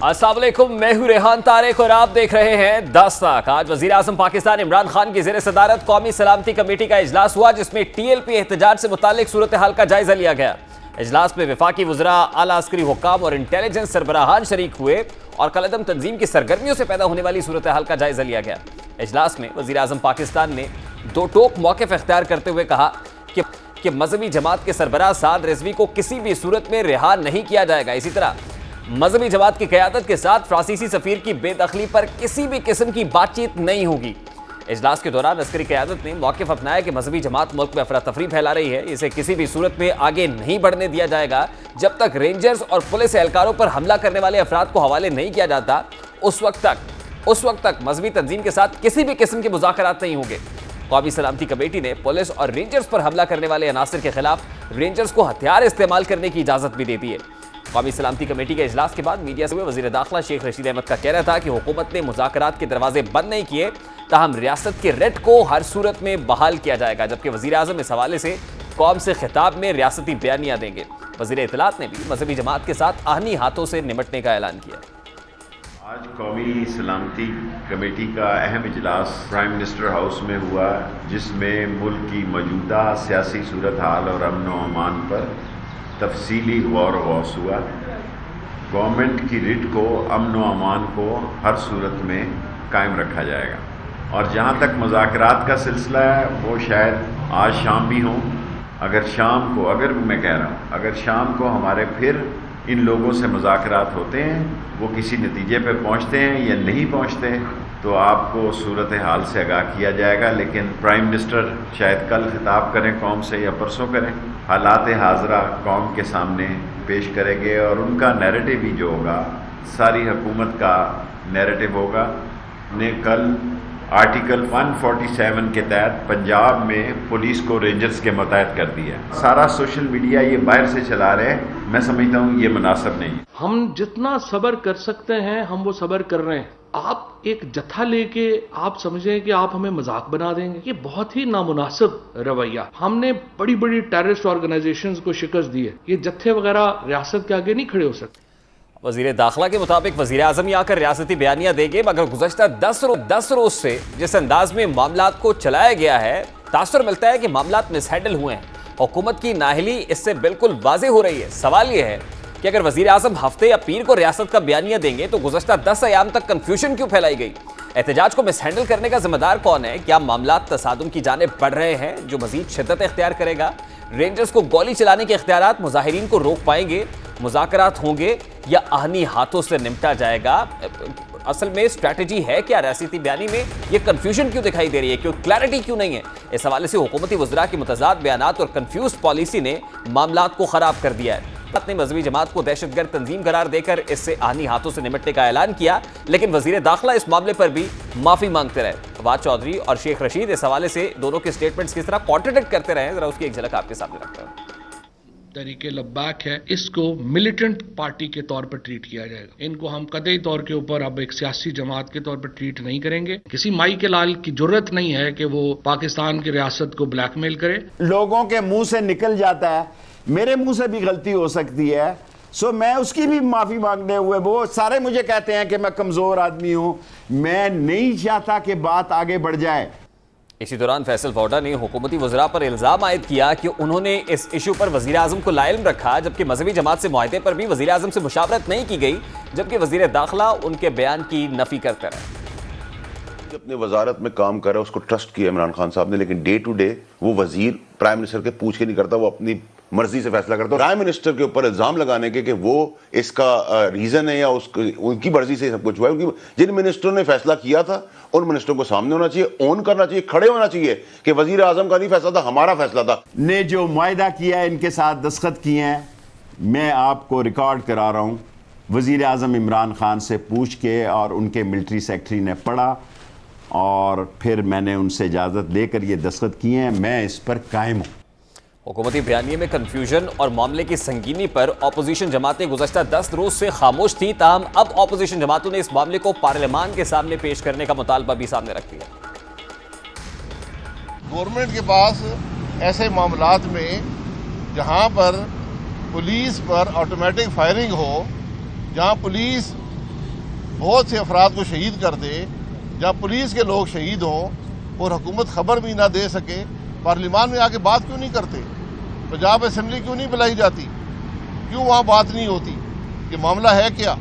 अस्सलाम वालेकुम, मैं हूं रेहान तारिक और आप देख रहे हैं 10 तक। आज वजीर आजम पाकिस्तान इमरान खान की ज़ेर सदारत कौमी सलामती कमेटी का इजलास हुआ, जिसमें TLP एहतजाज से मुतालिक सूरत हाल का जायजा लिया गया। इजलास में वफाकी वज़रा, आला अस्करी हुक्काम और इंटेलिजेंस सरबराहान शरीक हुए और कलअदम तंजीम की सरगर्मियों से पैदा होने वाली सूरत हाल का जायजा लिया गया। इजलास में वजीर आजम पाकिस्तान ने दो टोक मौक़िफ़ इख्तियार करते हुए कहा कि मजहबी जमात के सरबराह साद रिजवी को किसी भी सूरत में रिहा नहीं किया जाएगा। इसी तरह मजहबी जमात की क़यादत के साथ फ्रांसीसी सफ़ीर की बेदखली पर किसी भी किस्म की बातचीत नहीं होगी। इजलास के दौरान अस्करी क़यादत ने मौक़िफ़ अपनाया कि मजहबी जमात मुल्क में अफरा तफरी फैला रही है, इसे किसी भी सूरत में आगे नहीं बढ़ने दिया जाएगा। जब तक रेंजर्स और पुलिस एहलकारों पर हमला करने वाले अफराद को हवाले नहीं किया जाता, उस वक्त तक मजहबी तंजीम के साथ किसी भी किस्म के मुज़ाकरात नहीं होंगे। कौमी सलामती कमेटी ने पुलिस और रेंजर्स पर हमला करने वाले अनासर के खिलाफ रेंजर्स को हथियार इस्तेमाल करने की इजाज़त भी दे दी है। कौमी सलामती कमेटी के इजलास के बाद मीडिया से हुए वज़ीर दाखिला शेख रशीद अहमद का कहना था कि हुकूमत ने मुज़ाकरात के दरवाजे बंद नहीं किए, ताहम रियासत के रेट को हर सूरत में बहाल किया जाएगा। जबकि वज़ीर आज़म इस हवाले से कौम से खिताब में रियासती बयानिया देंगे। वज़ीर इत्तलात ने भी मजहबी जमात के साथ आहनी हाथों से निपटने का ऐलान किया। आज कौमी सलामती कमेटी का अहम इजलास प्राइम मिनिस्टर हाउस में हुआ, जिसमें मुल्क की मौजूदा सियासी सूरत हाल और अमन व अमान पर तफसीली गौर वौस हुआ। गवर्नमेंट की रिट को, अमन व अमान को हर सूरत में कायम रखा जाएगा। और जहाँ तक मुज़ाकरात का सिलसिला है, वो शायद आज शाम भी हों। अगर शाम को हमारे फिर इन लोगों से मुज़ाकरात होते हैं, वो किसी नतीजे पे पहुँचते हैं या नहीं पहुँचते, तो आपको सूरत हाल से आगाह किया जाएगा। लेकिन प्राइम मिनिस्टर शायद कल खिताब करें कौम से या परसों करें, हालात हाज़रा कौम के सामने पेश करेंगे और उनका नैरेटिव भी जो होगा सारी हुकूमत का नैरेटिव होगा। ने कल आर्टिकल 147 के तहत पंजाब में पुलिस को रेंजर्स के मुतहद कर दिया। सारा सोशल मीडिया ये बाहर से चला रहे हैं, मैं समझता हूँ ये मुनासिब नहीं है। हम जितना सब्र कर सकते हैं हम वो सब्र कर रहे हैं। आप एक जत्था लेके आप समझें कि आप हमें मजाक बना देंगे, ये बहुत ही नामुनासिब रवैया। हमने बड़ी बड़ी टेररिस्ट ऑर्गेनाइजेशंस को शिकस्त दी है, ये जत्थे वगैरह रियासत के आगे नहीं खड़े हो सकते। वज़ीर दाखिला के मुताबिक वज़ीर आज़म यहाँ आकर रियासती बयानिया देंगे, मगर गुज़श्ता 10 रोज से जिस अंदाज में मामलात को चलाया गया है, तासुर मिलता है कि मामलात मिसहैंडल हुए हैं। हुकूमत की नाअहली इससे बिल्कुल वाज़ेह हो रही है। सवाल यह है कि अगर वज़ीर आज़म हफ्ते या पीर को रियासत का बयानिया देंगे तो गुज़श्ता 10 अयाम तक कन्फ्यूजन क्यों फैलाई गई? एहतजाज को मिसहैंडल करने का जिम्मेदार कौन है? क्या मामलात तसादुम की जानिब बढ़ रहे हैं, जो मजीद शिद्दत इख्तियार करेगा? रेंजर्स को गोली चलाने के इख्तियारात मुजाहिरीन को रोक पाएंगे? मुज़ाकरात होंगे या आहनी हाथों से निपटा जाएगा? असल में स्ट्रैटेजी है क्या रियासती बयानी में? ये कंफ्यूजन क्यों दिखाई दे रही है, क्यों क्लैरिटी क्यों नहीं है? इस हवाले से हुकूमती वज़रा की मुतज़ाद बयानात और कन्फ्यूज पॉलिसी ने मामलात को ख़राब कर दिया है। ने मजहबी जमात को दहशतगर्द तंजीम करार देकर इससे आहनी हाथों से निपटने का ऐलान किया, लेकिन वज़ीर दाखिला इस मामले पर भी माफ़ी मांगते रहे। फवाद चौधरी और शेख रशीद इस हवाले से दोनों के स्टेटमेंट्स किस तरह कॉन्ट्रडिक्ट करते रहे, जरा उसकी एक झलक आपके सामने रखते हैं। तरीके लब्बाक है, इसको मिलिटेंट पार्टी के तौर पर ट्रीट किया जाएगा। इनको हम कतई तौर के ऊपर अब एक सियासी जमात के तौर पर ट्रीट नहीं करेंगे। किसी माई के लाल की जरूरत नहीं है कि वो पाकिस्तान की रियासत को ब्लैकमेल करे। लोगों के मुंह से निकल जाता है, मेरे मुंह से भी गलती हो सकती है, सो मैं उसकी भी माफी मांगने हुए। वो सारे मुझे कहते हैं कि मैं कमजोर आदमी हूं, मैं नहीं चाहता कि बात आगे बढ़ जाए। इसी दौरान फैसल फौडा ने हुकूमती वज़रा पर इल्ज़ाम आयद किया कि उन्होंने इस इशू पर वज़ीर आज़म को लाइल्म रखा, जबकि मजहबी जमात से मुआहदे पर भी वज़ीर आज़म से मुशावरत नहीं की गई, जबकि वज़ीर दाखिला उनके बयान की नफी करते रहे। अपने वजारत में काम कर रहा है, उसको ट्रस्ट किया इमरान खान साहब ने, लेकिन डे टू डे वो वजीर प्राइम मिनिस्टर के पूछ के नहीं करता, वो अपनी मर्जी से फैसला करता है। प्राइम मिनिस्टर के ऊपर इल्जाम लगाने के कि वो इसका रीजन है या उनकी मर्जी से सब कुछ हुआ है, क्योंकि जिन मिनिस्टरों ने फैसला किया था उन मिनिस्टरों को सामने होना चाहिए, ऑन करना चाहिए, खड़े होना चाहिए कि वजीर आजम का नहीं फैसला था, हमारा फैसला था। ने जो मुआहदा किया है, इनके साथ दस्तखत किए हैं, मैं आपको रिकॉर्ड करा रहा हूं। वजीर आजम इमरान खान से पूछ के और उनके मिलिट्री सेक्रेटरी ने पढ़ा और फिर मैंने उनसे इजाज़त लेकर ये दस्तखत किए हैं। मैं इस पर कायम हूँ। हुकूमती बयानिए में कन्फ्यूजन और मामले की संगीनी पर अपोजिशन जमातें गुज़श्ता 10 रोज से खामोश थी, ताहम अब अपोजिशन जमातों ने इस मामले को पार्लियामान के सामने पेश करने का मुतालबा भी सामने रख दिया। गवर्नमेंट के पास ऐसे मामलात में जहां पर पुलिस पर ऑटोमेटिक फायरिंग हो, जहां पुलिस बहुत से अफराद को शहीद कर दे, जब पुलिस के लोग शहीद हों और हुकूमत खबर भी ना दे सके, पार्लियामान में आके बात क्यों नहीं करते? पंजाब असेंबली क्यों नहीं बुलाई जाती? क्यों वहाँ बात नहीं होती कि मामला है क्या,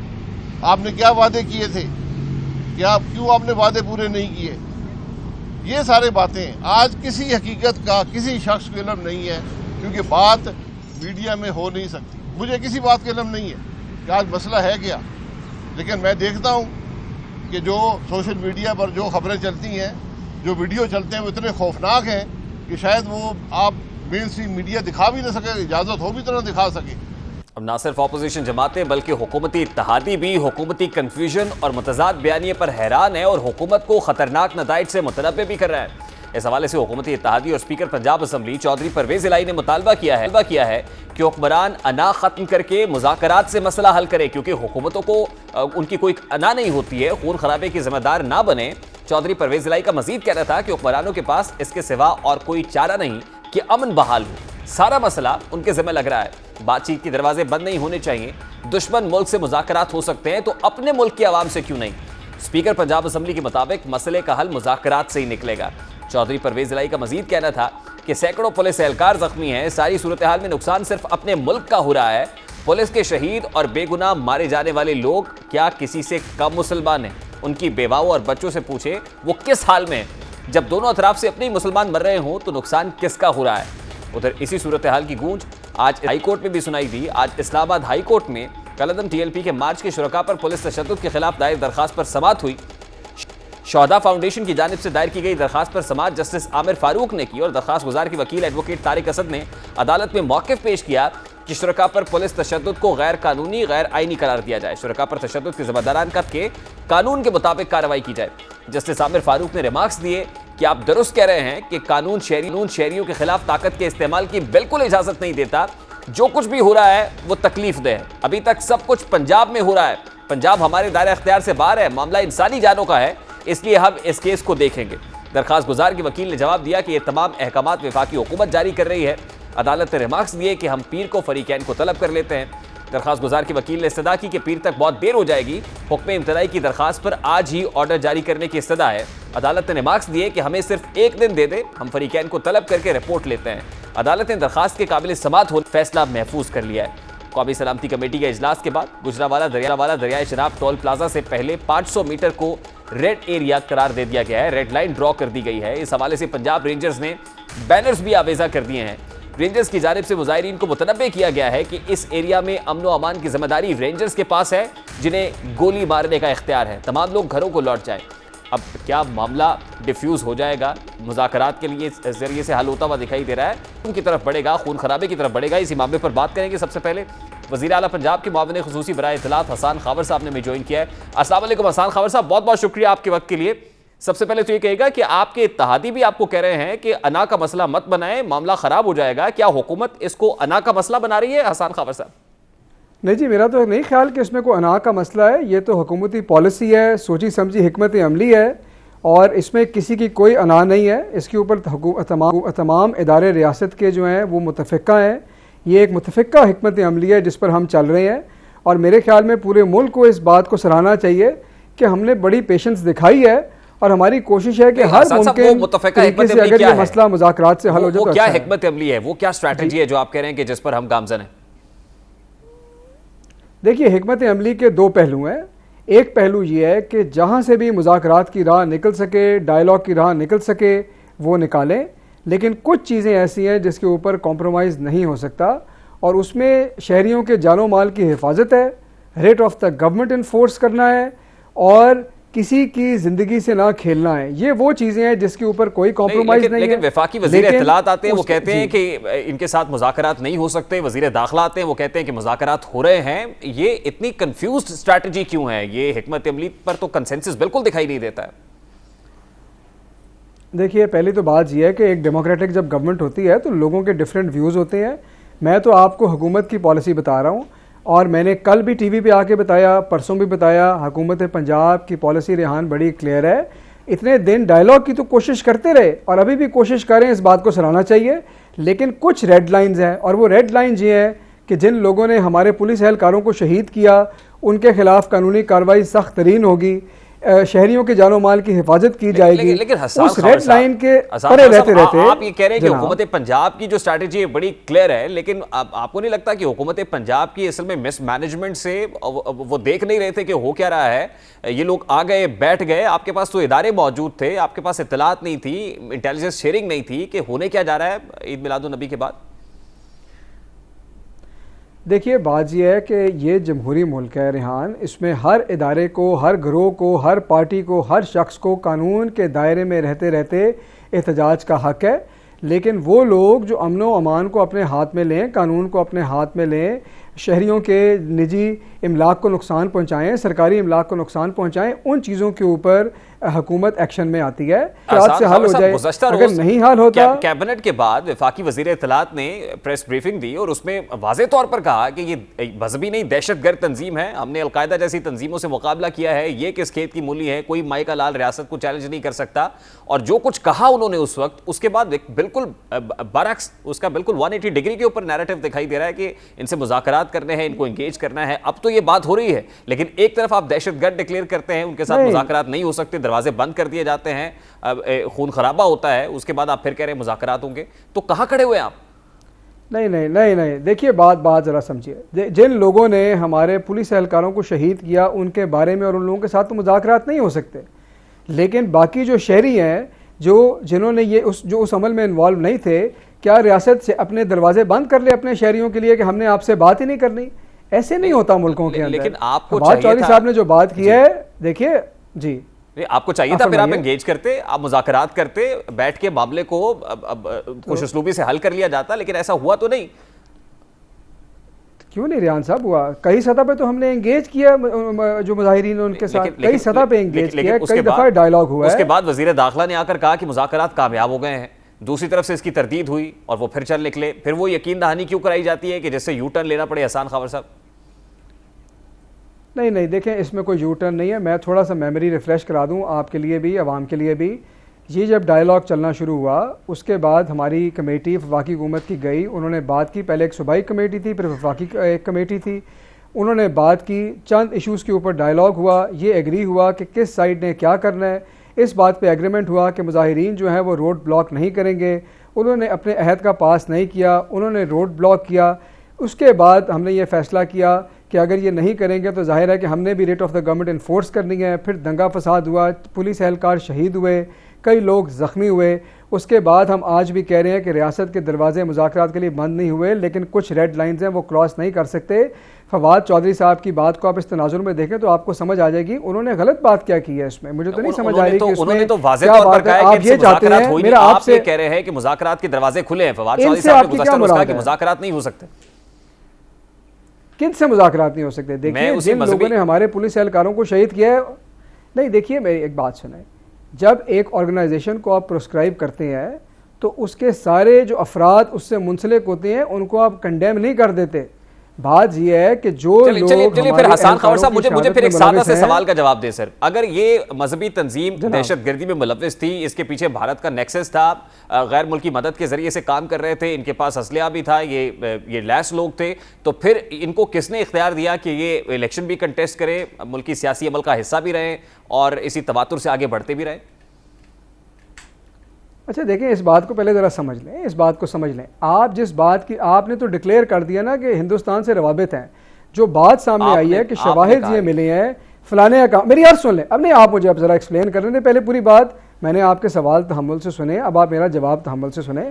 आपने क्या वादे किए थे, क्यों आपने वादे पूरे नहीं किए? ये सारे बातें आज किसी हकीकत का किसी शख्स को इल्म नहीं है, क्योंकि बात मीडिया में हो नहीं सकती। मुझे किसी बात का इल्म नहीं है कि आज मसला है क्या, लेकिन मैं देखता हूँ कि जो सोशल मीडिया पर जो खबरें चलती हैं, जो वीडियो चलते हैं, वो इतने खौफनाक हैं कि शायद वो आप मेन स्ट्रीम मीडिया दिखा भी ना सके, इजाज़त हो भी तो ना दिखा सके। अब ना सिर्फ ऑपोजिशन जमातें बल्कि हुकूमती इत्तेहादी भी हुकूमती कन्फ्यूजन और मुतजाद बयानिए पर हैरान है और हुकूमत को खतरनाक नताइज से मुतनब्बे भी कर रहा है। इस हवाले से हुकूमती इत्तेहादी और स्पीकर पंजाब असम्बली चौधरी परवेज इलाही ने मुतालबा किया है कि हुक्मरान अना खत्म करके मुज़ाकरात से मसला हल करे, क्योंकि हुकूमतों को उनकी कोई अना नहीं होती है, खून खराबे की जिम्मेदार ना बने। चौधरी परवेज इलाही का मजीद कहना था कि हुक्मरानों के पास इसके सिवा और कोई चारा नहीं कि अमन बहाल हो। सारा मसला उनके जिम्मे लग रहा है। बातचीत के दरवाजे बंद नहीं होने चाहिए। दुश्मन मुल्क से मुज़ाकरात हो सकते हैं तो अपने मुल्क की आवाम से क्यों नहीं? स्पीकर पंजाब असम्बली के मुताबिक मसले का हल मुज़ाकरात से ही निकलेगा। चौधरी परवेज इलाही का मजीद कहना था कि सैकड़ों पुलिस एहलकार जख्मी हैं। सारी सूरत हाल में नुकसान सिर्फ अपने मुल्क का हो रहा है। पुलिस के शहीद और बेगुनाह मारे जाने वाले लोग क्या किसी से कम मुसलमान हैं? उनकी बेवाओं और बच्चों से पूछे वो किस हाल में हैं। जब दोनों अतराफ से अपने ही मुसलमान मर रहे हों तो नुकसान किसका हो रहा है? उधर इसी सूरत हाल की गूंज आज हाईकोर्ट में भी सुनाई दी। आज इस्लामाबाद हाईकोर्ट में कलअदम टीएलपी के मार्च के शुरका पर पुलिस तशद्दुद के खिलाफ दायर दरखास्त पर समाअत हुई। शोहदा फाउंडेशन की जानिब से दायर की गई दरखास्त पर समाअत जस्टिस आमिर फारूक ने की और दरखास्त गुजार के वकील एडवोकेट तारिक असद ने अदालत में मौक़िफ़ पेश किया कि शुरका पर पुलिस तशद्दुद को गैर कानूनी गैर आईनी करार दिया जाए। शुरका पर तशद्दुद के ज़िम्मेदारान के कानून के मुताबिक कार्रवाई की जाए। जस्टिस आमिर फारूक ने रिमार्क्स दिए कि आप दुरुस्त कह रहे हैं कि कानून शहरियों के खिलाफ ताकत के इस्तेमाल की बिल्कुल इजाज़त नहीं देता। जो कुछ भी हो रहा है वो तकलीफ दे है। अभी तक सब कुछ पंजाब में हो रहा है। पंजाब हमारे दायरे अख्तियार से बाहर है। मामला इंसानी जानों का है, इसलिए हम इस केस को देखेंगे। दरखास्त गुजार के वकील ने जवाब दिया कि ये तमाम अहकामात वफाकी हुकूमत जारी कर रही है। अदालत ने रिमार्क्स दिए कि हम पीर को फरीकैन को तलब कर लेते हैं। दरखास्त गुजार के वकील ने इस्तदा की कि पीर तक बहुत देर हो जाएगी। हुक्म इम्तनाई की दरखास्त पर आज ही ऑर्डर जारी करने की इस्तदा है। अदालत ने रिमार्क्स दिए कि हमें सिर्फ एक दिन दे दे, हम फरीकैन को तलब करके रिपोर्ट लेते हैं। अदालत ने दरखास्त के काबिल समाअत होने फैसला महफूज कर लिया है। कौमी सलामती कमेटी के इजलास के बाद गुजरावाला दरियाए शराब टोल प्लाजा से पहले 500 मीटर को रेड एरिया करार दे दिया गया है। रेड लाइन ड्रॉ कर दी गई है। इस हवाले से पंजाब रेंजर्स ने बैनर्स भी आवेजा कर दिए हैं। रेंजर्स की जानिब से मुजाहिरीन को मुतनब्बे किया गया है कि इस एरिया में अमन व अमान की जिम्मेदारी रेंजर्स के पास है, जिन्हें गोली मारने का इख्तियार है। तमाम लोग घरों को लौट जाएं। अब क्या मामला डिफ्यूज हो जाएगा, मुज़ाकरात के लिए जरिए से हल होता हुआ दिखाई दे रहा है, उनकी तरफ बढ़ेगा, खून खराबे की तरफ बढ़ेगा? इसी मामले पर बात करेंगे। सबसे पहले वज़ीर आला पंजाब के मुआविन खुसूसी बराए इत्तलात हसान खावर साहब ने हमें ज्वाइन किया है। अस्सलाम वालेकुम हसान खावर साहब, बहुत बहुत शुक्रिया आपके वक्त के लिए। सबसे पहले तो ये कहेगा कि आपके इत्तेहादी भी आपको कह रहे हैं कि अना का मसला मत बनाएं, मामला खराब हो जाएगा। क्या हुकूमत इसको अना का मसला बना रही है हसान खावर साहब? नहीं जी, मेरा तो नहीं ख्याल कि इसमें कोई अना का मसला है। ये तो हुकूमती पॉलिसी है, सोची समझी हिकमत अमली है और इसमें किसी की कोई अना नहीं है। इसके ऊपर तमाम इदारे रियासत के जो हैं वो मुतफ़िक़ा हैं। ये एक मुतफ़िक़ा हिकमत अमली है जिस पर हम चल रहे हैं और मेरे ख्याल में पूरे मुल्क को इस बात को सराहना चाहिए कि हमने बड़ी पेशेंस दिखाई है और हमारी कोशिश है कि हर मुमकिन तरीके से अगर ये मसला मुज़ाकरात से हल हो जाए। क्या हिकमत अमली है, वो क्या स्ट्रैटेजी है जो आप कह रहे हैं कि जिस पर हम गामज़न हैं? देखिए, हिकमत अमली के दो पहलू हैं। एक पहलू ये है कि जहाँ से भी मुज़ाकरात की राह निकल सके, डायलॉग की राह निकल सके, वो निकालें। लेकिन कुछ चीज़ें ऐसी हैं जिसके ऊपर कॉम्प्रोमाइज़ नहीं हो सकता और उसमें शहरियों के जानो माल की हिफाजत है, rate of the government enforce करना है और किसी की ज़िंदगी से ना खेलना है। ये वो चीज़ें हैं जिसके ऊपर कोई कॉम्प्रोमाइज़ नहीं है। लेकिन वफाकी वज़ीर इत्तलात आते हैं, वो कहते हैं कि इनके साथ मुज़ाकरात नहीं हो सकते। वज़ीर दाखिला आते हैं, वो कहते हैं कि मुज़ाकरात हो रहे हैं। ये इतनी कंफ्यूज्ड स्ट्रैटेजी क्यों है? ये हिकमत अमली पर तो कंसेंसस बिल्कुल दिखाई नहीं देता है। देखिए, पहली तो बात यह है कि एक डेमोक्रेटिक जब गवर्नमेंट होती है तो लोगों के डिफरेंट व्यूज़ होते हैं। मैं तो आपको हुकूमत की पॉलिसी बता रहा हूँ और मैंने कल भी टीवी पे आके बताया, परसों भी बताया, हुकूमत पंजाब की पॉलिसी रेहान बड़ी क्लियर है। इतने दिन डायलॉग की तो कोशिश करते रहे और अभी भी कोशिश करें, इस बात को सराहना चाहिए। लेकिन कुछ रेड लाइंस हैं और वो रेड लाइंस ये हैं कि जिन लोगों ने हमारे पुलिस एहलकारों को शहीद किया उनके खिलाफ कानूनी कार्रवाई सख्त तरीन होगी, शहरियों के जानो माल की हिफाजत की जाएगी। लेकिन हसन उस खान रेड साहब, लाइन के हसन परे खान रहते साहब, रहते आप ये कह रहे हैं कि जनाब, हुकूमत पंजाब की जो स्ट्रैटेजी है बड़ी क्लियर है, लेकिन आपको नहीं लगता कि हुकूमत पंजाब की असल में मिसमैनेजमेंट से वो देख नहीं रहे थे कि हो क्या रहा है? ये लोग आ गए, बैठ गए, आपके पास तो इदारे मौजूद थे, आपके पास इत्तलात नहीं थी, इंटेलिजेंस शेयरिंग नहीं थी कि होने क्या जा रहा है ईद मिलादुन्नबी के बाद? देखिए, बात यह है कि ये जमहूरी मुल्क है रिहान, इसमें हर इदारे को, हर गिरोह को, हर पार्टी को, हर शख्स को कानून के दायरे में रहते रहते एहतजाज का हक है। लेकिन वो लोग जो अमन व अमान को अपने हाथ में लें, कानून को अपने हाथ में लें, शहरियों के निजी इमलाक को नुकसान पहुँचाएँ, सरकारी इमलाक को नुकसान पहुँचाएँ, उन चीज़ों के ऊपर हुकूमत एक्शन में आती है। आज से हल हो जाए, अगर नहीं हल होता। कैबिनेट के बाद वफाकी वजीर इत्तलात ने प्रेस ब्रीफिंग दी और उसमें वाज़े तौर पर कहा कि ये मजहबी नहीं दहशतगर्द तंजीम है, हमने अलकायदा जैसी तंजीमों से मुकाबला किया है, ये किस खेत की मूली है, कोई माई का लाल रियासत को चैलेंज नहीं कर सकता। और जो कुछ कहा उन्होंने उस वक्त, उसके बाद बिल्कुल बरअक्स उसका बिल्कुल 180 डिग्री के ऊपर नैरेटिव दिखाई दे रहा है कि इनसे मुज़ाकरात करने हैं, इनको इंगेज करना है। अब तो ये बात हो रही है, लेकिन एक तरफ आप दहशतगर्द डिक्लेयर करते हैं, उनके साथ मुज़ाकरात नहीं हो सकते, दरवाजे बंद कर दिए जाते हैं, खून खराबा होता है, उसके बाद आप फिर कह रहे हैं मुज़ाकरात होंगे, तो कहाँ खड़े हुए आप? नहीं, देखिए बात ज़रा समझिए। जिन लोगों ने हमारे पुलिस एहलकारों को शहीद किया, उनके बारे में और उन लोगों के साथ तो मुज़ाकरात नहीं हो सकते, लेकिन बाकी जो शहरी हैं, जिन्होंने ये उस अमल में इन्वॉल्व नहीं थे, क्या रियासत से अपने दरवाजे बंद कर ले अपने शहरियों के लिए कि हमने आपसे बात ही नहीं करनी? ऐसे नहीं होता मुल्कों के अंदर। लेकिन आपको फवाद चौधरी साहब ने जो बात की है, देखिए जी, आपको चाहिए था फिर आप एंगेज करते, आप मुज़ाकरात करते, बैठ के मामले को खुशउस्लूबी से हल कर लिया जाता, लेकिन ऐसा हुआ तो नहीं। क्यों नहीं रियान साहब, हुआ। कई सतह पे तो हमने एंगेज किया, जो मुजाहिरीन उनके साथ कई सतह पे एंगेज किया, कई दफा डायलॉग हुआ है। उसके बाद वजीर दाखिला ने आकर कहा कि मुज़ाकरात कामयाब हो गए हैं, दूसरी तरफ से इसकी तरदीद हुई और वो फिर चल निकले। फिर वो यकीन दहानी क्यों कराई जाती है कि जिससे यू टर्न लेना पड़े हसन खावर साहब? नहीं, देखें, इसमें कोई यू टर्न नहीं है। मैं थोड़ा सा मेमोरी रिफ़्रेश करा दूं आपके लिए भी, आवाम के लिए भी। ये जब डायलॉग चलना शुरू हुआ, उसके बाद हमारी कमेटी वफाकी हुकूमत की गई, उन्होंने बात की। पहले एक सूबाई कमेटी थी, फिर वफाकी एक कमेटी थी, उन्होंने बात की, चंद इशूज़ के ऊपर डायलॉग हुआ, ये एग्री हुआ कि किस साइड ने क्या करना है। इस बात पे एग्रीमेंट हुआ कि मुजाहिरीन जो है वो रोड ब्लॉक नहीं करेंगे। उन्होंने अपने अहद का पास नहीं किया, उन्होंने रोड ब्लॉक किया। उसके बाद हमने ये फ़ैसला किया कि अगर ये नहीं करेंगे तो जाहिर है कि हमने भी rate of the government enforce करनी है। फिर दंगा फसाद हुआ, पुलिस एहलकार शहीद हुए, कई लोग ज़ख्मी हुए। उसके बाद हम आज भी कह रहे हैं कि रियासत के दरवाजे मुज़ाकरात के लिए बंद नहीं हुए, लेकिन कुछ रेड लाइन्स हैं वो क्रॉस नहीं कर सकते। फवाद चौधरी साहब की बात को आप इस तनाजुर में देखें तो आपको समझ आ जाएगी उन्होंने गलत बात क्या की है इसमें। मुझे तो नहीं समझ आ रही कि उन्होंने तो वाज़ेह तौर पर कहा है कि ये चाहते हैं, मेरा आपसे कह रहे हैं कि मुज़ाकरात के दरवाजे खुले हैं। फवाद चौधरी साहब ने गुज़श्ता रोज़ कहा कि मुज़ाकरात नहीं हो सकते। किन से मुज़ाकरात नहीं हो सकते? देखिए, जिन लोगों ने हमारे पुलिस एहलकारों को शहीद किया है, नहीं, देखिए मेरी एक बात सुने, जब एक ऑर्गेनाइजेशन को आप प्रोस्क्राइब करते हैं तो उसके सारे जो अफराद उससे मुंसलिक होते हैं उनको आप कंडेम नहीं कर देते। बात यह है कि जो लोग चलिए फिर हसन खावर साहब मुझे फिर एक सादा से सवाल का जवाब दे सर। अगर ये मजहबी तंजीम दहशतगर्दी में मुलव्विस थी, इसके पीछे भारत का नेक्सस था, गैर मुल्की मदद के जरिए से काम कर रहे थे, इनके पास असलिया भी था, ये लैस लोग थे, तो फिर इनको किसने इख्तियार दिया कि ये इलेक्शन भी कंटेस्ट करे, मुल्की सियासी अमल का हिस्सा भी रहे और इसी तवातुर से आगे बढ़ते भी रहे? अच्छा देखिए, इस बात को पहले ज़रा समझ लें, इस बात को समझ लें। आप जिस बात की आपने तो डिक्लेयर कर दिया ना कि हिंदुस्तान से रवाबित हैं, जो बात सामने आई है कि शवाहिद ये मिले हैं फलाने का, मेरी अर्ज सुन लें। अब नहीं, आप मुझे अब ज़रा एक्सप्लेन कर रहे थे पहले पूरी बात। मैंने आपके सवाल तहम्मुल से सुने, अब आप मेरा जवाब तहम्मुल से सुने।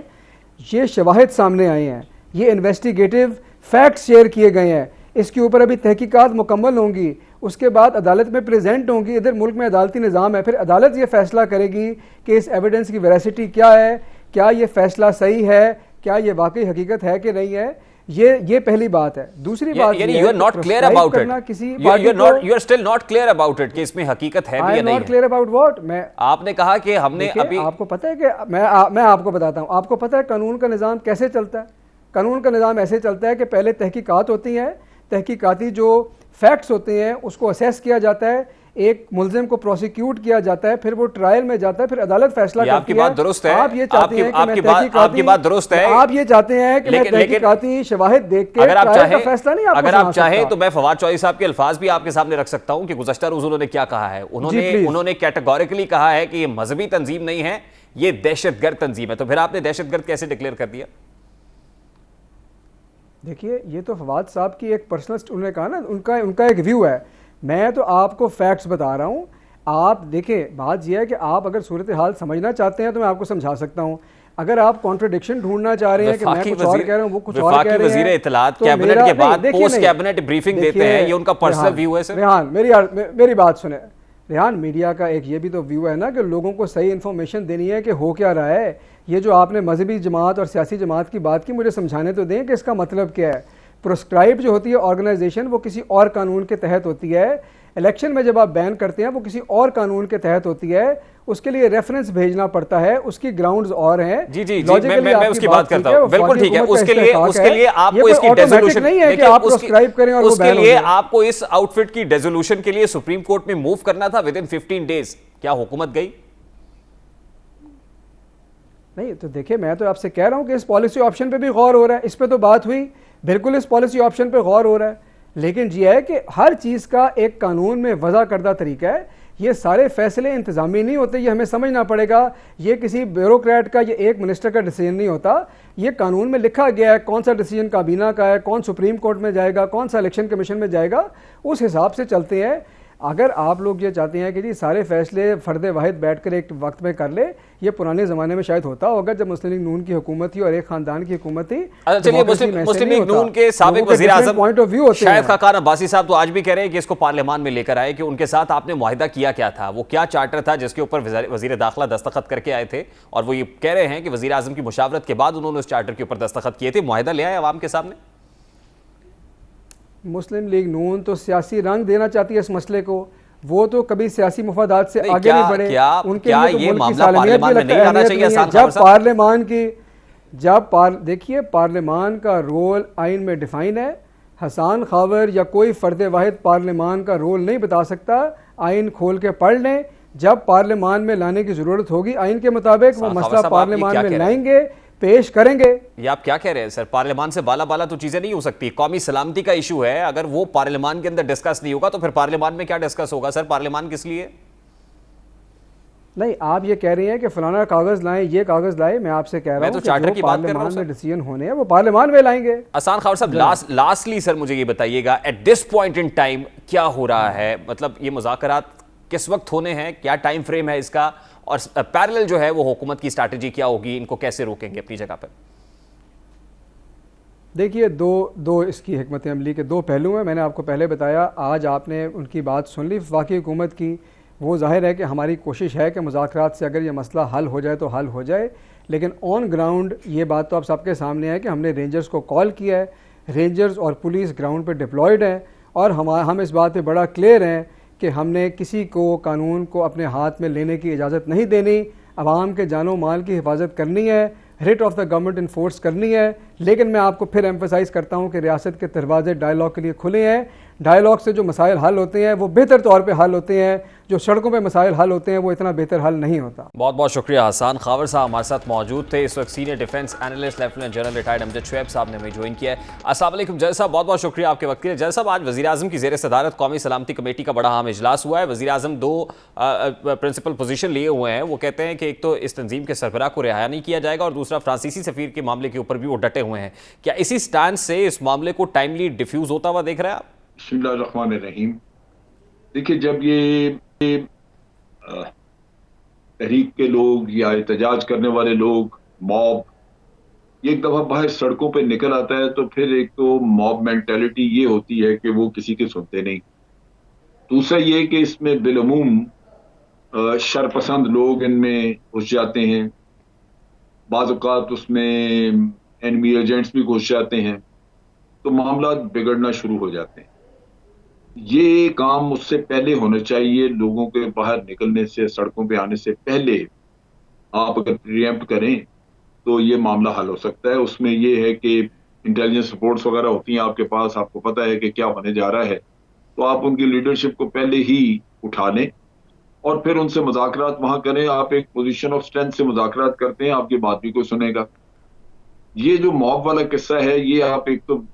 ये शवाहिद सामने आए हैं, ये इन्वेस्टिगेटिव फैक्ट्स शेयर किए गए हैं, इसके ऊपर अभी तहकीकात मुकम्मल होंगी, उसके बाद अदालत में प्रेजेंट होंगी। इधर मुल्क में अदालती निज़ाम है, फिर अदालत ये फैसला करेगी कि इस एविडेंस की वेरासिटी क्या है, क्या ये फैसला सही है, क्या ये वाकई हकीकत है कि नहीं है। ये पहली बात है। दूसरी बात ये you are not clear about it, you are still not clear about it कि इसमें हकीकत है भी या नहीं है। Clear about what? मैं आपने कहा कि हमने अभी, आपको पता है कि मैं आपको बताता हूँ, आपको पता है कानून का निज़ाम कैसे चलता है? कानून का निज़ाम ऐसे चलता है कि पहले तहकीकात होती हैं, तहकीकाती जो फैक्ट्स होते हैं उसको असेस किया जाता है, एक मुलजिम को प्रोसिक्यूट किया जाता है, फिर वो ट्रायल में जाता है, फिर अदालत फैसला ये करती आपकी है। बात दुरुस्त है, आप ये चाहते हैं कि आपकी मैं बात दुरुस्त है। आप ये चाहते हैं कि मैं तहकीकाती शवाहिद देख के अगर आप ट्रायल का चाहें, फैसला नहीं आपको अगर आप सुना चाहें सकता। तो मैं फवाद चौधरी साहब के अल्फाज भी आपके सामने रख सकता हूं कि गुज़श्ता रोज उन्होंने क्या कहा है। प्लीज। उन्होंने कैटेगोरिकली कहा है कि ये मजहबी तंजीम नहीं है, ये दहशतगर्द तंजीम है। तो फिर आपने दहशतगर्द कैसे डिक्लेयर कर दिया? देखिए, ये तो फवाद साहब की एक पर्सनल, उन्होंने कहा ना, उनका एक व्यू है। मैं तो आपको फैक्ट्स बता रहा हूँ। आप देखिए, बात यह है कि आप अगर सूरत हाल समझना चाहते हैं तो मैं आपको समझा सकता हूँ। अगर आप कॉन्ट्रडिक्शन ढूंढना चाह रहे हैं कि मैं कुछ और कह रहा हूँ, वो कुछ और कह रहे हैं, वज़ीर इत्तलात तो कैबिनेट मेरा- के बाद नहीं, देखिए, पोस्ट नहीं। कैबिनेट ब्रीफिंग देते देखिए, हैं, ये उनका पर्सनल रेहान, व्यू है सर। रेहान, मेरी बात सुने। रेहान, मीडिया का एक ये भी तो व्यू है ना कि लोगों को सही इन्फॉर्मेशन देनी है कि हो क्या रहा है। ये जो आपने मजहबी जमात और सियासी जमात की बात की, मुझे समझाने तो दें कि इसका मतलब क्या है। प्रोस्क्राइब जो होती है ऑर्गेनाइजेशन, वो किसी और कानून के तहत होती है। इलेक्शन में जब आप बैन करते हैं, वो किसी और कानून के तहत होती है। उसके लिए रेफरेंस भेजना पड़ता है, उसकी ग्राउंड्स और हैं। जी जी जी, Logically मैं आपकी उसकी बात करता ठीक है, हूं, बिल्कुल ठीक है। हुकूमत का उसके इस्तेहकाक लिए है। आपको ये कोई इसकी automatic डेजोल्यूशन नहीं है कि देखिए, आप प्रोस्क्राइब करें और वो उसके बैन हो लिए जाए। आपको इस आउटफिट की डेजोल्यूशन के लिए सुप्रीम कोर्ट में मूव करना था विद इन 15 डेज। क्या हुकूमत गई? नहीं तो देखिए, मैं तो आपसे कह रहा हूं कि इस पॉलिसी ऑप्शन पे भी गौर हो रहा है। इस पे तो बात हुई, बिल्कुल इस पॉलिसी ऑप्शन पे गौर हो रहा है। लेकिन ये है कि हर चीज़ का एक कानून में वज़ा करदा तरीका है। ये सारे फैसले इंतज़ामी नहीं होते, ये हमें समझना पड़ेगा। ये किसी ब्यूरोक्रेट का, ये एक मिनिस्टर का डिसीजन नहीं होता। ये कानून में लिखा गया है कौन सा डिसीजन काबीना का है, कौन सुप्रीम कोर्ट में जाएगा, कौन सा इलेक्शन कमीशन में जाएगा, उस हिसाब से चलते हैं। अगर आप लोग ये चाहते हैं कि जी सारे फैसले फ़र्द वाहिद बैठ कर एक वक्त में कर ले, ये पुराने ज़माने में शायद होता होगा जब मुस्लिम लीग नून की हुकूमत थी और एक ख़ानदान की हुकूमत थी। अच्छा चलिए, मुस्लिम लीग नून के साबिक वज़ीर आज़म पॉइंट ऑफ व्यू होते हैं। शाहिद खाकान अब्बासी साहब तो आज भी कह रहे हैं कि इसको पार्लियामान में लेकर आए, कि उनके साथ आपने मुआहिदा किया क्या था, वो क्या चार्टर था जिसके ऊपर वज़ीर दाखिला दस्तखत करके आए थे। और वो ये कह रहे हैं कि वज़ीर आज़म की मुशावरत के बाद उन्होंने उस चार्टर के ऊपर दस्तखत किए थे। मुआहिदा ले आए अवाम के सामने। मुस्लिम लीग नून तो सियासी रंग देना चाहती है इस मसले को। वो तो कभी सियासी मुफादात से आगे नहीं बढ़े। उनके लिए तो ये मुल्क की मामला सालमियत पार्लियामान भी में नहीं लगता है, आना अहमियत चाहिए? नहीं है। आसान जब साहब। पार्लियामान की देखिए, पार्लियामान का रोल आइन में डिफाइन है। हसान खावर या कोई फ़र्द वाहिद पार्लियामान का रोल नहीं बता सकता। आइन खोल के पढ़ लें। जब पार्लियामान में लाने की ज़रूरत होगी आइन के मुताबिक, वो मसला पार्लियामान में लाएंगे, पेश करेंगे। ये आप क्या कह रहे हैं सर? पार्लियामान से बाला बाला तो चीजें नहीं हो सकती। कौमी सलामती का इशू है, अगर वो पार्लियामान के अंदर डिस्कस नहीं होगा तो फिर पार्लियामान में क्या डिस्कस होगा सर? पार्लियामान किस लिए? नहीं, आप ये कह रही हैं कि फलाना कागज लाएं, ये कागज लाएं। मैं आपसे कह रहा हूं तो कि चार्टर जो की बात कर रहा हूं पार्लियामान सर। में डिसीजन होने हैं वो पार्लियामान में लाएंगे। आसान खावर साहब, लास्टली सर मुझे ये बताइएगा, at this point in time क्या हो रहा है? मतलब ये मुज़ाकरात किस वक्त होने हैं, क्या टाइम फ्रेम है इसका, और पैरेलल जो है वो हुकूमत की स्ट्रैटेजी क्या होगी, इनको कैसे रोकेंगे अपनी जगह पर? देखिए, दो इसकी हिकमत अमली के दो पहलू हैं। मैंने आपको पहले बताया, आज आपने उनकी बात सुन ली वफाकी हुकूमत की। वो जाहिर है कि हमारी कोशिश है कि मुज़ाकरात से अगर ये मसला हल हो जाए तो हल हो जाए। लेकिन ऑन ग्राउंड ये बात तो आप सबके सामने है कि हमने रेंजर्स को कॉल किया है। रेंजर्स और पुलिस ग्राउंड पर डिप्लॉयड हैं और हम इस बात पर बड़ा क्लियर हैं कि हमने किसी को कानून को अपने हाथ में लेने की इजाज़त नहीं देनी। आवाम के जानो माल की हिफाजत करनी है, writ of the government enforce करनी है। लेकिन मैं आपको फिर एम्फसाइज़ करता हूँ कि रियासत के दरवाजे डायलॉग के लिए खुले हैं। डायलॉग से जो मसाइल हल होते हैं वो बेहतर तौर पे हल होते हैं। जो सड़कों पे मसाइल हल होते हैं वो इतना बेहतर हल नहीं होता। बहुत बहुत शुक्रिया। हसान खावर साहब हमारे साथ मौजूद थे। इस वक्त senior defence analyst lieutenant general retired Amjad Shoaib साहब ने हमें ज्वाइन किया है। अस्सलाम वालेकुम जज साहब, बहुत बहुत शुक्रिया आपके वक्त के लिए। जज साहब, आज वज़ीर आज़म की ज़ेर सदारत कौमी सलामती कमेटी का बड़ा अहम इजलास हुआ है। वज़ीर आज़म दो प्रिंसिपल पोजीशन लिए हुए हैं। वो कहते हैं कि एक तो इस तंजीम के सरबराह को रिहाया नहीं किया जाएगा और दूसरा फ्रांसीसी सफ़ीर के मामले के ऊपर भी वो डटे हुए हैं। क्या इसी स्टैंड से इस मामले को टाइमली डिफ्यूज़ होता हुआ देख रहे हैं आप? बिस्मिल्लाहिर्रहमानिर्रहीम। देखिए, जब ये तहरीक के लोग या एहतजाज करने वाले लोग, मॉब, एक दफ़ा बाहर सड़कों पे निकल आता है तो फिर एक तो मॉब मेंटालिटी ये होती है कि वो किसी के सुनते नहीं। दूसरा ये कि इसमें बिलअमूम शरपसंद लोग इनमें घुस जाते हैं। बाज़ औक़ात उसमें एनिमी एजेंट्स भी घुस जाते हैं, तो मामला बिगड़ना शुरू हो जाते हैं। ये काम उससे पहले होना चाहिए। लोगों के बाहर निकलने से, सड़कों पे आने से पहले आप अगर प्रीएम्प्ट करें तो ये मामला हल हो सकता है। उसमें ये है कि इंटेलिजेंस रिपोर्ट्स वगैरह होती हैं आपके पास, आपको पता है कि क्या होने जा रहा है, तो आप उनकी लीडरशिप को पहले ही उठा लें और फिर उनसे मुज़ाकरात वहां करें। आप एक पोजीशन ऑफ स्ट्रेंथ से मुज़ाकरात करते हैं, आपकी बात भी कोई सुनेगा। ये जो मॉब वाला किस्सा है, ये आप एक तो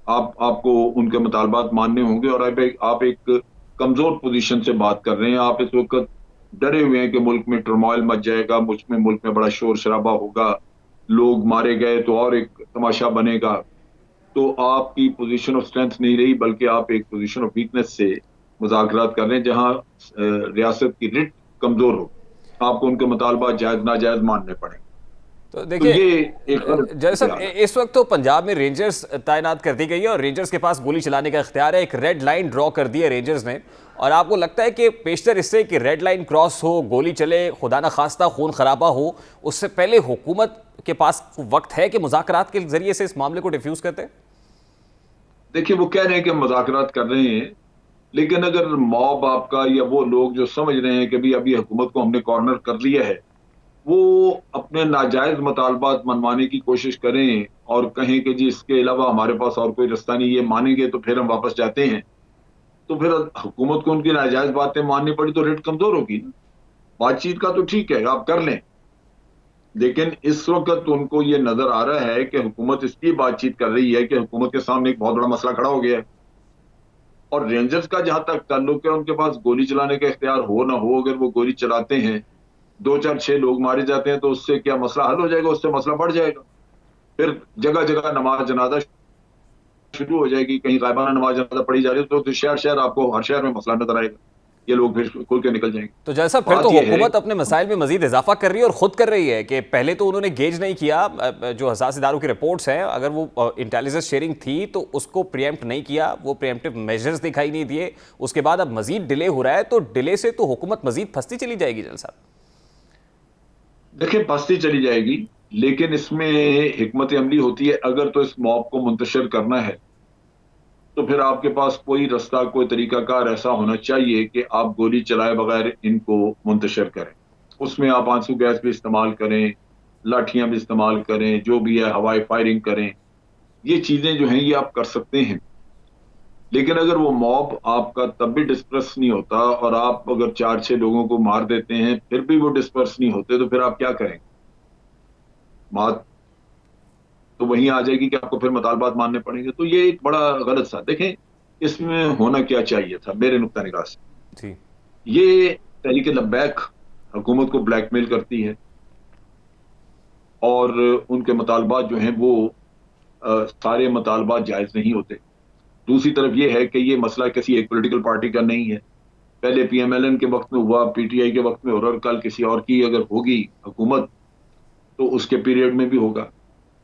आपको उनके मुतालबात मानने होंगे और आप एक कमजोर पोजीशन से बात कर रहे हैं। आप इस वक्त डरे हुए हैं कि मुल्क में टर्मोइल मच जाएगा, मुल्क में बड़ा शोर शराबा होगा, लोग मारे गए तो और एक तमाशा बनेगा। तो आपकी पोजीशन ऑफ स्ट्रेंथ नहीं रही, बल्कि आप एक पोजीशन ऑफ वीकनेस से मुज़ाकरात कर रहे हैं, जहां रियासत की रिट कमजोर हो, आपको उनके मुतालबात जायज नाजायज मानने पड़े। तो देखिए तो जैसे इस वक्त तो पंजाब में रेंजर्स तैनात कर दी गई है और रेंजर्स के पास गोली चलाने का इख्तियार है। एक रेड लाइन ड्रॉ कर दी है रेंजर्स ने, और आपको लगता है कि पेशतर इससे कि रेड लाइन क्रॉस हो, गोली चले, खुदा न खास्ता खून खराबा हो, उससे पहले हुकूमत के पास वक्त है कि मुज़ाकरात के जरिए से इस मामले को डिफ्यूज करते हैं? देखिए, वो कह रहे हैं कि मुज़ाकरात कर रहे हैं, लेकिन अगर मॉब आपका या वो लोग जो समझ रहे हैं कि भी अभी हुकूमत को हमने कॉर्नर कर लिया है, वो अपने नाजायज मुतालबात मनवाने की कोशिश करें और कहें कि जी इसके अलावा हमारे पास और कोई रास्ता नहीं, ये मानेंगे तो फिर हम वापस जाते हैं, तो फिर हुकूमत को उनकी नाजायज बातें माननी पड़ी तो रेट कमजोर होगी ना। बातचीत का तो ठीक है, आप कर लें, लेकिन इस वक्त उनको ये नजर आ रहा है कि हुकूमत इसकी बातचीत कर रही है कि हुकूमत के सामने एक बहुत बड़ा मसला खड़ा हो गया है। और रेंजर्स का जहां तक ताल्लुक है, उनके पास गोली चलाने का इख्तियार हो ना हो, अगर वो गोली चलाते हैं, 2 4 6 लोग मारे जाते हैं, तो उससे क्या मसला हल हो जाएगा? उससे मसला बढ़ जाएगा। फिर जगह जगह नमाज जनाजा शुरू हो जाएगी, कहीं गायबाना नमाज जनाजा पढ़ी जा रही है, तो शहर आपको हर शहर में मसला नजर आएगा, ये लोग फिर खुल के निकल जाएंगे। तो जैसा फिर तो हुकूमत अपने मसाइल में मजीद इजाफा कर रही है और खुद कर रही है कि पहले तो उन्होंने गेज नहीं किया, जो हसास इदारों की रिपोर्ट्स हैं, अगर वो इंटेलिजेंस शेयरिंग थी तो उसको प्रीएम्प्ट नहीं किया, वो प्रीएम्प्टिव मेजर्स दिखाई नहीं दिए, उसके बाद अब मजीद डिले हो रहा है, तो डिले से तो हुकूमत मजीद फंसती चली जाएगी। जल साहब देखिए, फंसती चली जाएगी, लेकिन इसमें हिकमत अमली होती है। अगर तो इस मॉब को मुंतशिर करना है तो फिर आपके पास कोई रास्ता, कोई तरीकाकार ऐसा होना चाहिए कि आप गोली चलाए बगैर इनको मुंतशिर करें। उसमें आप आंसू गैस भी इस्तेमाल करें, लाठियां भी इस्तेमाल करें, जो भी है हवाई फायरिंग करें, ये चीजें जो हैं ये आप कर सकते हैं। लेकिन अगर वो मॉब आपका तब भी डिस्पर्स नहीं होता और आप अगर 4 6 लोगों को मार देते हैं फिर भी वो डिस्पर्स नहीं होते, तो फिर आप क्या करेंगे? बात तो वहीं आ जाएगी कि आपको फिर मुतालबात मानने पड़ेंगे। तो ये एक बड़ा गलत सा, देखें इसमें होना क्या चाहिए था मेरे नुक्ता निगाह से। ये तहरीक लब्बैक हुकूमत को ब्लैकमेल करती है और उनके मुतालबात जो हैं वो सारे मुतालबात जायज नहीं होते। दूसरी तरफ ये है कि ये मसला किसी एक पॉलिटिकल पार्टी का नहीं है, पहले PMLN के वक्त में हुआ, PTI के वक्त में हो रहा, और कल किसी और की अगर होगी हुकूमत तो उसके पीरियड में भी होगा।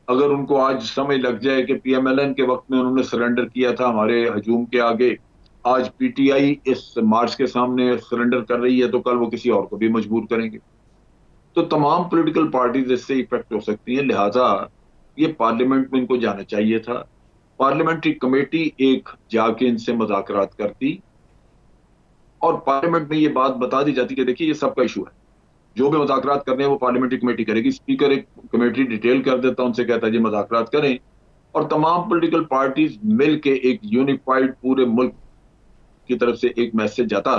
अगर उनको आज समझ लग जाए कि PMLN के वक्त में उन्होंने सरेंडर किया था हमारे हजूम के आगे, आज PTI इस मार्च के सामने सरेंडर कर रही है, तो कल वो किसी और को भी मजबूर करेंगे। तो तमाम पॉलिटिकल पार्टीज इससे इफेक्ट हो सकती हैं। लिहाजा ये पार्लियामेंट में इनको जाना चाहिए था, पार्लियामेंट्री कमेटी एक जाके इनसे मुज़ाकरात करती और पार्लियामेंट में ये बात बता दी जाती कि देखिए ये सबका इशू है, जो भी मुज़ाकरात करने हैं वो पार्लियामेंट्री कमेटी करेगी। स्पीकर एक कमेटी डिटेल कर देता, उनसे कहता है जी मुज़ाकरात करें, और तमाम पॉलिटिकल पार्टीज मिल के एक यूनिफाइड पूरे मुल्क की तरफ से एक मैसेज जाता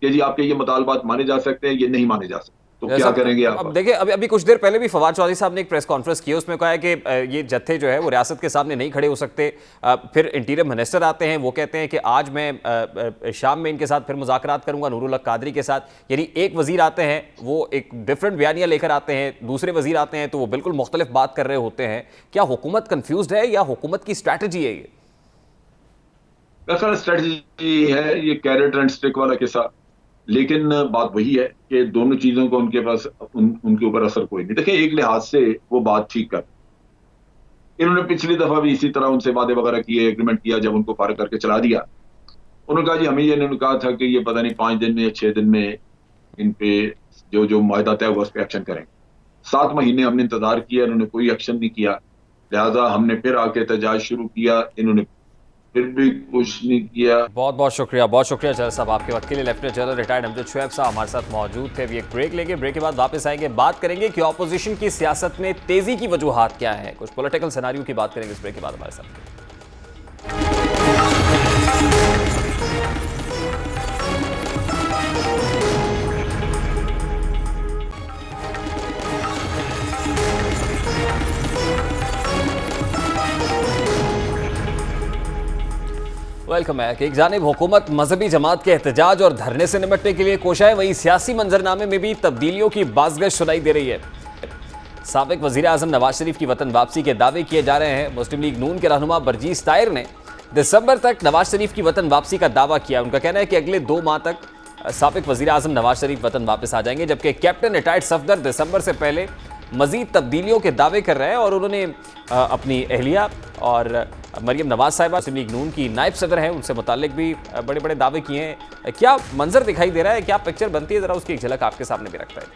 कि जी आपके ये मुतालबात माने जा सकते हैं, ये नहीं माने जा सकते, तो क्या करेंगे आप? अब देखिए, अभी कुछ देर पहले भी फवाद चौधरी साहब ने एक प्रेस कॉन्फ्रेंस की, उसमें कहा है कि ये जत्थे जो है वो रियासत के सामने नहीं खड़े हो सकते। फिर इंटीरियर मिनिस्टर आते हैं, वो कहते हैं कि आज मैं शाम में इनके साथ फिर मुज़ाकरात करूंगा नूरुल हक कादरी के साथ। यानी एक वजीर आते हैं वो एक डिफरेंट बयानियां लेकर आते हैं, दूसरे वजीर आते हैं तो वो बिल्कुल मुख्तलिफ बात कर रहे होते हैं। क्या हुकूमत कन्फ्यूज्ड है या हुकूमत की स्ट्रैटेजी है ये? स्ट्रैटेजी है ये, कैरेट एंड स्टिक वाला किस्सा। लेकिन बात वही है कि दोनों चीजों को उनके पास उनके ऊपर असर कोई नहीं। देखिए, एक लिहाज से वो बात ठीक कर, इन्होंने पिछली दफा भी इसी तरह उनसे वादे वगैरह किए, एग्रीमेंट किया, जब उनको फारिग करके चला दिया, उन्होंने कहा जी हमें ये नहीं कहा था कि ये पता नहीं 5 दिन में या 6 दिन में इन पे जो मुआहदा तय हुआ उस पर एक्शन करेंगे। 7 महीने हमने इंतजार किया, इन्होंने कोई एक्शन नहीं किया। लिहाजा हमने फिर आके एहतजाज शुरू किया, इन्होंने फिर भी कुछ नहीं किया। बहुत शुक्रिया जनरल साहब आपके वक्त के लिए। Lieutenant general retired Amjad Shoaib साहब हमारे साथ मौजूद थे। अभी एक ब्रेक लेंगे, ब्रेक के बाद वापस आएंगे, बात करेंगे कि ऑपोजिशन की सियासत में तेजी की वजूहात क्या है, कुछ पॉलिटिकल सिनेरियो की बात करेंगे इस ब्रेक के बाद हमारे साथ। Welcome back. एक जानिब हुकूमत मजहबी जमात के एहतजाज और धरने से निपटने के लिए कोशा है, वहीं सियासी मंजरनामे में भी तब्दीलियों की बाज़गश सुनाई दे रही है। साबिक वज़ीर आज़म नवाज शरीफ की वतन वापसी के दावे किए जा रहे हैं। मुस्लिम लीग नून के रहनुमा बरजीस ताहिर ने दिसंबर तक नवाज शरीफ की वतन वापसी का दावा किया। उनका कहना है कि अगले 2 माह तक साबिक वज़ीर आज़म नवाज शरीफ वतन वापस आ जाएंगे, जबकि कैप्टन रिटायर्ड सफदर दिसंबर से पहले मजीद तब्दीलियों के दावे कर रहे हैं और उन्होंने अपनी अहलिया और मरियम नवाज साहिबा मुस्लिम लीग नून की नायब सदर हैं, उनसे मुतालिक भी बड़े बड़े दावे किए हैं। क्या मंजर दिखाई दे रहा है, क्या पिक्चर बनती है, ज़रा उसकी एक झलक आपके सामने भी रखता है।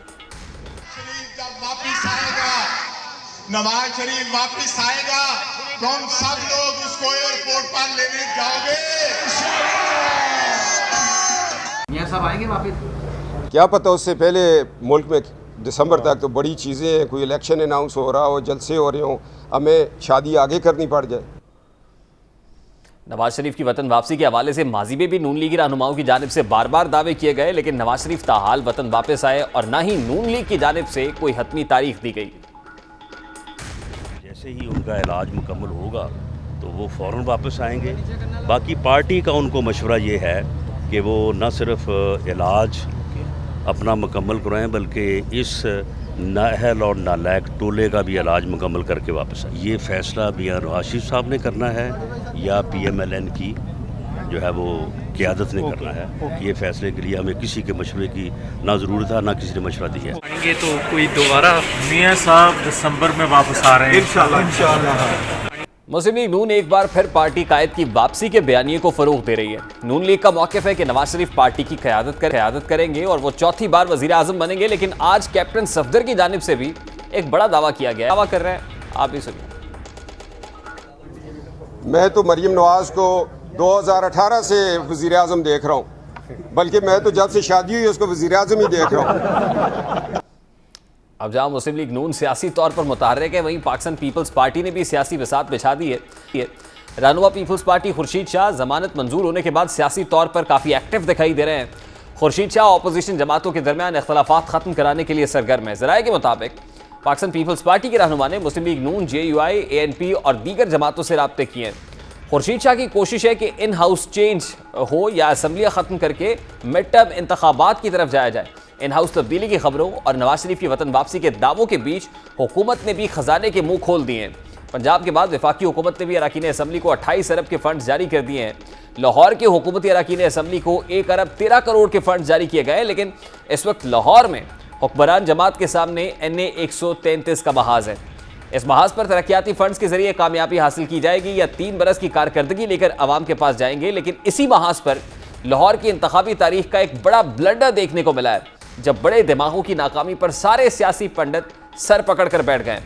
जब वापस आएगा, नवाज शरीफ वापस आएगा तो हम सब लोग उसको एयरपोर्ट पर लेने जाओगे। मियां साहब आएंगे वापस? क्या पता, उससे पहले मुल्क में दिसंबर तक तो बड़ी चीज़ें हैं, कोई इलेक्शन अनाउंस हो रहा हो, जलसे हो रहे हों, हमें शादी आगे करनी पड़ जाए। नवाज शरीफ की वतन वापसी के हवाले से माजी में भी नून लीगी रहनुमाओं की जानिब से बार बार दावे किए गए, लेकिन नवाज शरीफ ताहाल वतन वापस आए और ना ही नून लीग की जानिब से कोई हतमी तारीख दी गई। जैसे ही उनका इलाज मुकम्मल होगा तो वो फ़ौरन वापस आएंगे। बाकी पार्टी का उनको मशवरा ये है कि वो न सिर्फ इलाज अपना मुकम्मल करवाएं बल्कि इस नाअहल और नालायक टोले का भी इलाज मुकम्मल करके वापस आए। ये फ़ैसला मियां नवाज शरीफ साहब ने करना है या PMLN की जो है वो क़यादत ने करना है। ये फ़ैसले के लिए हमें किसी के मशवरे की ना ज़रूरत है, ना किसी ने मशवरा दिया है। आएंगे तो कोई दोबारा मियां साहब दिसंबर में वापस आ रहे हैं इंशाल्लाह। मुस्लिम लीग नून एक बार फिर पार्टी कायद की वापसी के बयानिए को फरोग दे रही है। नून लीग का मौक़िफ़ है कि नवाज शरीफ पार्टी की क़यादत करेंगे और वो चौथी बार वज़ीर आज़म बनेंगे, लेकिन आज कैप्टन सफदर की जानिब से भी एक बड़ा दावा किया गया है। दावा कर रहे हैं, आप भी सुनिए। मैं तो मरियम नवाज को 2018 से वज़ीर आज़म देख रहा हूँ, बल्कि मैं तो जब से शादी हुई उसको वज़ीर आज़म ही देख रहा हूँ। अब जहाँ मुस्लिम लीग नून सियासी तौर पर मुतहर्रिक है, वहीं पाकिस्तान पीपल्स पार्टी ने भी सियासी बिसात बिछा दी है। रहनुमा पीपल्स पार्टी खुर्शीद शाह जमानत मंजूर होने के बाद सियासी तौर पर काफ़ी एक्टिव दिखाई दे रहे हैं। खुर्शीद शाह अपोजिशन जमातों के दरमियान इख्तलाफात ख़त्म कराने के लिए सरगर्म है। ज़राए के मुताबिक पाकिस्तान पीपल्स पार्टी के रहनुमा ने मुस्लिम लीग नून, JUI, ANP और दीगर जमातों से राब्ते किए हैं। खुर्शीद शाह की कोशिश है कि इन हाउस चेंज हो या असम्बलियाँ ख़त्म करके मिड टर्म इंतखाबात की तरफ जाया जाए। इन हाउस तब्दीली की खबरों और नवाज शरीफ की वतन वापसी के दावों के बीच हुकूमत ने भी खजाने के मुंह खोल दिए हैं। पंजाब के बाद वफाकी हुकूमत ने भी अरकान असम्बली को 28 अरब के फंड जारी कर दिए हैं। लाहौर के हुकूमती अरकान असम्बली को 1 अरब 13 करोड़ के फंड जारी किए गए, लेकिन इस वक्त लाहौर में हुक्मरान जमात के सामने NA 133 का महाज है। इस महाज पर तरक्याती फंड्स के जरिए कामयाबी हासिल की जाएगी या 3 बरस की कारकर्दगी लेकर आवाम के पास जाएंगे, लेकिन इसी महाज पर लाहौर की इंतखाबी तारीख का एक बड़ा ब्लंडर देखने को मिला है, जब बड़े दिमागों की नाकामी पर सारे सियासी पंडित सर पकड़ कर बैठ गए।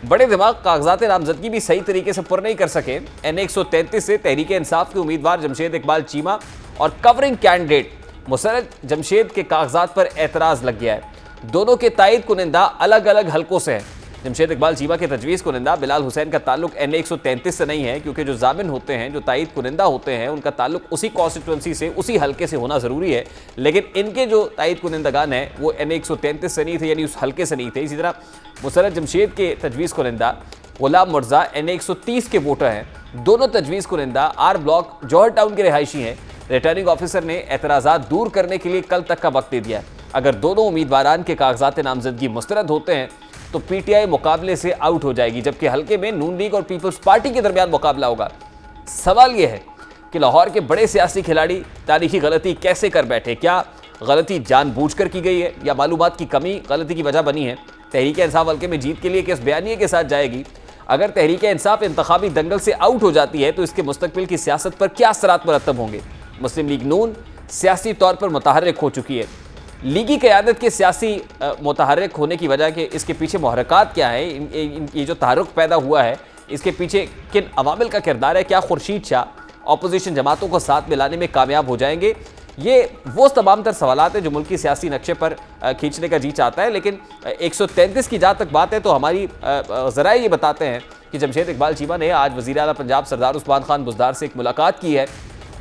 बड़े दिमाग कागजात नामजदगी भी सही तरीके से पुर नहीं कर सके। NA 133 से तहरीक इंसाफ के उम्मीदवार जमशेद इकबाल चीमा और कवरिंग कैंडिडेट मुसर्रत जमशेद के कागजात पर एतराज़ लग गया है। दोनों के तायद कुनिंदा अलग अलग हलकों से हैं। जमशेद इकबाल चीमा के तजवीज़ कुनिंदा बिलाल हुसैन का ताल्लुक NA 133 से नहीं है, क्योंकि जो जामिन होते हैं, जो तायद कुनिंदा होते हैं, उनका ताल्लुक उसी कॉन्स्टिट्यूंसी से, उसी हलके से होना ज़रूरी है। लेकिन इनके जो तायद कुनिंदगान हैं वो NA 133 से नहीं थे, यानी उस हलके से नहीं थे। इसी तरह मुसर्रत जमशेद के तजवीज़ कुनिंदा गुलाम मुर्जा NA 130 के वोटर हैं। दोनों तजवीज़ कुनिंदा R ब्लॉक जौहर टाउन के रिहायशी हैं। रिटर्निंग ऑफिसर ने एतराज़ात दूर करने के लिए कल तक का वक्त दे दिया है। अगर दोनों उम्मीदवारान के कागजात नामजदगी मुस्तरद होते हैं तो PTI मुकाबले से आउट हो जाएगी, जबकि हल्के में नून लीग और पीपल्स पार्टी के दरमियान मुकाबला होगा। सवाल यह है कि लाहौर के बड़े सियासी खिलाड़ी तारीखी गलती कैसे कर बैठे? क्या गलती जानबूझकर की गई है या मालूमात की कमी गलती की वजह बनी है? तहरीक इंसाफ हल्के में जीत के लिए किस बयानिए के साथ जाएगी? अगर तहरीक इंसाफ इंतखाबी दंगल से आउट हो जाती है तो इसके मुस्तकबिल की सियासत पर क्या असरात मुरतब होंगे? मुस्लिम लीग नून सियासी तौर पर मुतहर्रिक हो चुकी है। लीगी क़यादत के सियासी मुतहर्रिक होने की वजह के इसके पीछे मुहर्रकात क्या है? ये जो तहर्रुक पैदा हुआ है, इसके पीछे किन अवामिल का किरदार है? क्या खुर्शीद शाह अपोजिशन जमातों को साथ मिलाने में कामयाब हो जाएंगे? ये वो तमाम तर सवालात हैं जो मुल्की सियासी नक्शे पर खींचने का जी चाहता है। लेकिन 133 की जहाँ तक बात है तो हमारी ज़राए ये बताते हैं कि जमशेद इकबाल चीमा ने आज वज़ीर आला पंजाब सरदार उस्मान खान बुज़दार से एक मुलाकात की है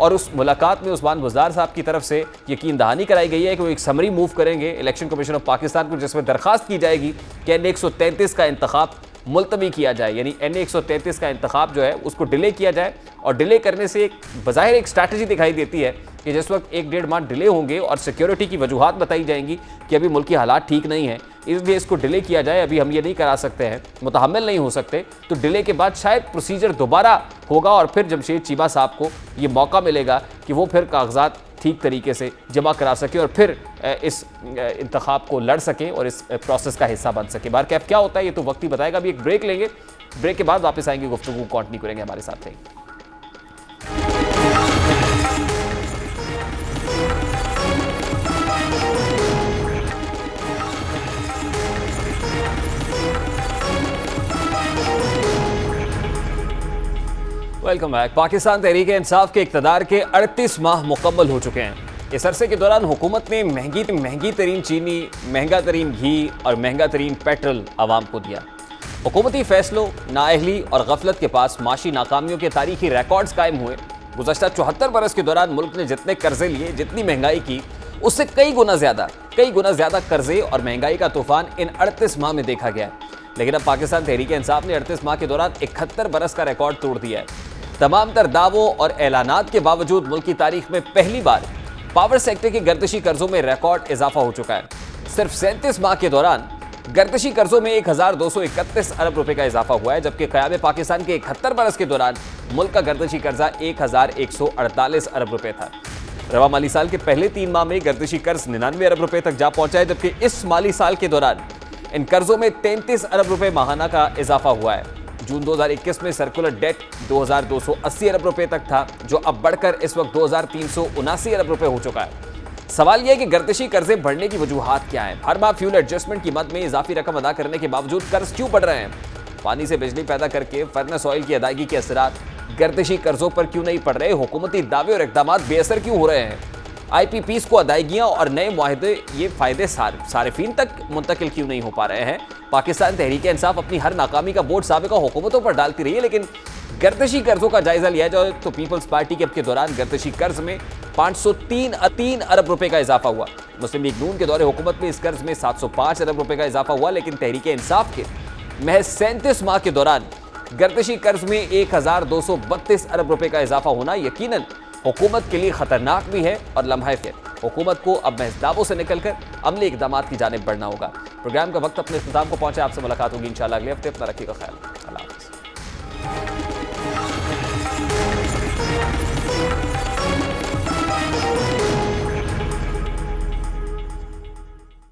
और उस मुलाकात में उस्मान बुज़दार साहब की तरफ से यकीन दहानी कराई गई है कि वो एक समरी मूव करेंगे इलेक्शन कमीशन ऑफ पाकिस्तान को, जिसमें दरख्वास्त की जाएगी कि NA 133 का इंतखाब मुलतवी किया जाए, यानी NA 133 का इंतखाब जो है उसको डिले किया जाए। और डिले करने से एक बज़ाहिर एक स्ट्रैटेजी दिखाई देती है कि जिस वक्त 1-1.5 माह डिले होंगे और सिक्योरिटी की वजूहात बताई जाएंगी कि अभी मुल्क की हालात ठीक नहीं है, इसलिए इसको डिले किया जाए, अभी हम ये नहीं करा सकते हैं, मुतहम्मिल नहीं हो सकते, तो डिले के बाद शायद प्रोसीजर दोबारा होगा और फिर जमशेद चीमा साहब को ये मौका मिलेगा कि वो फिर कागजात ठीक तरीके से जमा करा सके और फिर इस इंतखाब को लड़ सकें और इस प्रोसेस का हिस्सा बन सके। बार कैफ क्या होता है ये तो वक्त ही बताएगा। अभी एक ब्रेक लेंगे, ब्रेक के बाद वापस आएंगे, गुफ्तगू कंटिन्यू करेंगे, हमारे साथ रहेंगे। Welcome back. पाकिस्तान तहरीक इंसाफ के इक़्तिदार के 38 माह मुकम्मल हो चुके हैं। इस अरसे के दौरान हुकूमत ने महंगी तरीन चीनी, महंगा तरीन घी और महंगा तरीन पेट्रोल आवाम को दिया। हुकूमती फैसलों, नाअहली और गफलत के पास माशी नाकामियों के तारीखी रिकॉर्ड्स कायम हुए। गुज़श्ता 74 बरस के दौरान मुल्क ने जितने कर्जे लिए, जितनी महंगाई की, उससे कई गुना ज़्यादा कर्जे और महंगाई का तूफान इन 38 माह में देखा गया। लेकिन अब पाकिस्तान तहरीक इंसाफ ने 38 माह के दौरान 71 बरस का रिकॉर्ड तोड़ दिया है। तमाम तर दावों और ऐलानात के बावजूद मुल्क की तारीख में पहली बार पावर सेक्टर के गर्दिशी कर्जों में रिकॉर्ड इजाफा हो चुका है। सिर्फ 37 माह के दौरान गर्दिशी कर्जों में 1231 अरब रुपए का इजाफा हुआ है, जबकि क़याम पाकिस्तान के 71 बरस के दौरान मुल्क का गर्दिशी कर्जा 1148 अरब रुपए था। रवा माली साल के पहले 3 माह में गर्दिशी कर्ज 99 अरब रुपए तक जा पहुंचा है, जबकि इस माली साल के दौरान इन कर्जों में 33 अरब रुपए माहाना का इजाफा हुआ है। जून 2021 में सर्कुलर डेट 2280 अरब रुपए तक था, जो अब बढ़कर इस वक्त 2379 अरब रुपए हो चुका है। सवाल यह है कि गर्दिशी कर्जे बढ़ने की वजूहात क्या हैं? हर माह फ्यूल एडजस्टमेंट की मद में इजाफी रकम अदा करने के बावजूद कर्ज क्यों बढ़ रहे हैं? पानी से बिजली पैदा करके फर्नेस ऑयल की अदायगी के असरात गर्दिशी कर्जों पर क्यों नहीं पड़ रहे? हुकूमती दावे और इक़दाम बेअसर क्यों हो रहे हैं? IPPs को अदायगियाँ और नए मुआहदे, ये फ़ायदे सारिफीन तक मुंतकिल क्यों नहीं हो पा रहे हैं? पाकिस्तान तहरीक इंसाफ अपनी हर नाकामी का बोझ साबिका हुकूमतों पर डालती रही है, लेकिन गर्दिशी कर्जों का जायजा लिया जाए तो पीपल्स पार्टी के अब के दौरान गर्दिशी कर्ज में 503 अरब रुपए का इजाफा हुआ। मुस्लिम लीग नून के दौरे हुकूमत में इस कर्ज में 705 अरब रुपए का इजाफा हुआ, लेकिन तहरीक इंसाफ के महज 37 माह के दौरान गर्दिशी कर्ज में 1232 अरब रुपए का इजाफा होना यकीनन हुकूमत के लिए खतरनाक भी है और लम्हा फिर हुकूमत को अब महज दावों से निकलकर अमली इक़दामात की जानिब बढ़ना होगा। प्रोग्राम का वक्त अपने इख्तिताम को पहुंचे। आपसे मुलाकात होगी इंशाअल्लाह अगले हफ्ते। अपना रखिएगा ख्याल।